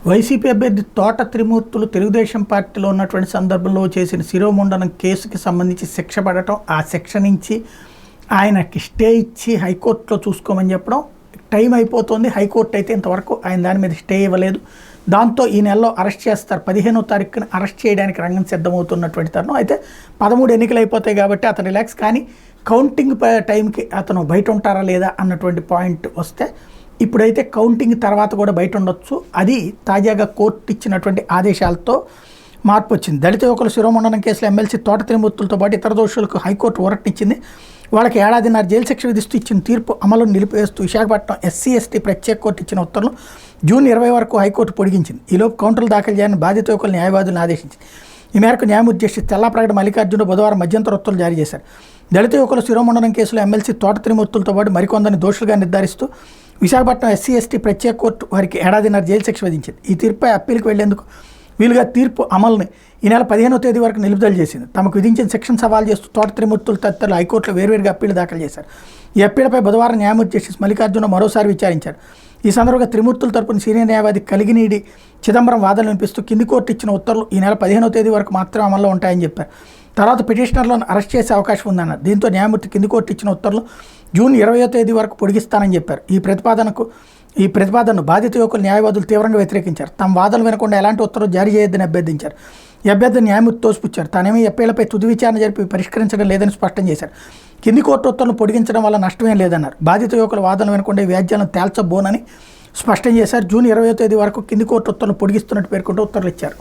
YCP అభ్యర్థి తోట త్రిమూర్తులు తెలుగుదేశం పార్టీలో ఉన్నటువంటి సందర్భంలో చేసిన శిరోముండనం కేసుకి సంబంధించి శిక్ష పడటం, ఆ శిక్ష నుంచి ఆయనకి స్టే ఇచ్చి హైకోర్టులో చూసుకోమని చెప్పడం, టైం అయిపోతుంది. హైకోర్టు అయితే ఇంతవరకు ఆయన దాని మీద స్టే ఇవ్వలేదు. దాంతో ఈ నెలలో అరెస్ట్ చేస్తారు. 15వ తారీఖున అరెస్ట్ చేయడానికి రంగం సిద్ధమవుతున్నటువంటి తరుణం. అయితే 13 ఎన్నికలు అయిపోతాయి కాబట్టి అతను రిలాక్స్. కానీ కౌంటింగ్ టైంకి అతను బయట ఉంటారా లేదా అన్నటువంటి పాయింట్ వస్తే ఇప్పుడైతే కౌంటింగ్ తర్వాత కూడా బయట ఉండొచ్చు. అది తాజాగా కోర్టు ఇచ్చినటువంటి ఆదేశాలతో మార్పు వచ్చింది. దళిత యువకుల శిరోమండనం కేసులో ఎమ్మెల్సీ తోట త్రిమూర్తులతో పాటు ఇతర దోషులకు హైకోర్టు ఊరటనిచ్చింది. వాళ్ళకి ఏడాదిన్నర జైలు శిక్ష విధిస్తూ ఇచ్చిన తీర్పు అమలును నిలిపివేస్తూ విశాఖపట్నం ఎస్సీ/ఎస్టీ ప్రత్యేక కోర్టు ఇచ్చిన ఉత్తర్వులు జూన్ 20 వరకు హైకోర్టు పొడిగించింది. ఈలోపు కౌంటర్లు దాఖలు చేయాలని బాధిత యువకుల న్యాయవాదులను ఆదేశించింది. ఈ మేరకు న్యాయమూర్తి జస్టిస్ తెల్లాప్రగడ మల్లికార్జున బుధవారం మధ్యంతర ఉత్తర్వులు జారీ చేశారు. దళిత యువకుల శిరోమండనం కేసులో ఎమ్మెల్సీ తోట త్రిమూర్తులతో పాటు మరికొందరిని దోషులుగా నిర్ధారిస్తూ విశాఖపట్నం ఎస్సీ/ఎస్టీ ప్రత్యేక కోర్టు వారికి ఏడాదిన్నర జైలు శిక్ష విధించింది. ఈ తీర్పుపై అప్పీలుకు వెళ్లేందుకు వీలుగా తీర్పు అమలుని ఈ నెల 15వ తేదీ వరకు నిలుపుదల చేసింది. తమకు విధించిన శిక్షను సవాల్ చేస్తూ తోట త్రిమూర్తులు తదితరులు హైకోర్టులో వేర్వేరుగా అప్పీలు దాఖలు చేశారు. ఈ అప్పీలపై బుధవారం న్యాయమూర్తి జస్టిస్ మల్లికార్జున మరోసారి విచారించారు. ఈ సందర్భంగా త్రిమూర్తుల తరపున సీనియర్ న్యాయవాది కలిగినీడి చిదంబరం వాదనలు వినిపిస్తూ కింది కోర్టు ఇచ్చిన ఉత్తర్వులు ఈ నెల 15వ తేదీ వరకు మాత్రమే అమల్లో ఉంటాయని చెప్పారు. తర్వాత పిటిషనర్లను అరెస్ట్ చేసే అవకాశం ఉందన్నారు. దీంతో న్యాయమూర్తి కింది కోర్టు ఇచ్చిన ఉత్తర్వులు జూన్ 20వ తేదీ వరకు పొడిగిస్తానని చెప్పారు. ఈ ప్రతిపాదనను బాధిత యువకులు న్యాయవాదులు తీవ్రంగా వ్యతిరేకించారు. తమ వాదనలు వినకుండా ఎలాంటి ఉత్తర్వులు జారీ చేయొద్దని అభ్యర్థించారు. ఈ అభ్యర్థిని న్యాయమూర్తి తోసిపుచ్చారు. తానేమీ ఎప్పేళ్లపై తుది విచారణ జరిపి పరిష్కరించడం లేదని స్పష్టం చేశారు. కింది కోర్టు ఉత్తర్వులను పొడిగించడం వల్ల నష్టమేం లేదన్నారు. బాధిత యువకుల వాదనలు వినకుండా ఈ వ్యాజ్యాలను తేల్చబోనని స్పష్టం చేశారు. జూన్ 20వ తేదీ వరకు కింది కోర్టు ఉత్తర్వులను పొడిగిస్తున్నట్టు పేర్కొంటూ ఉత్తర్వులు ఇచ్చారు.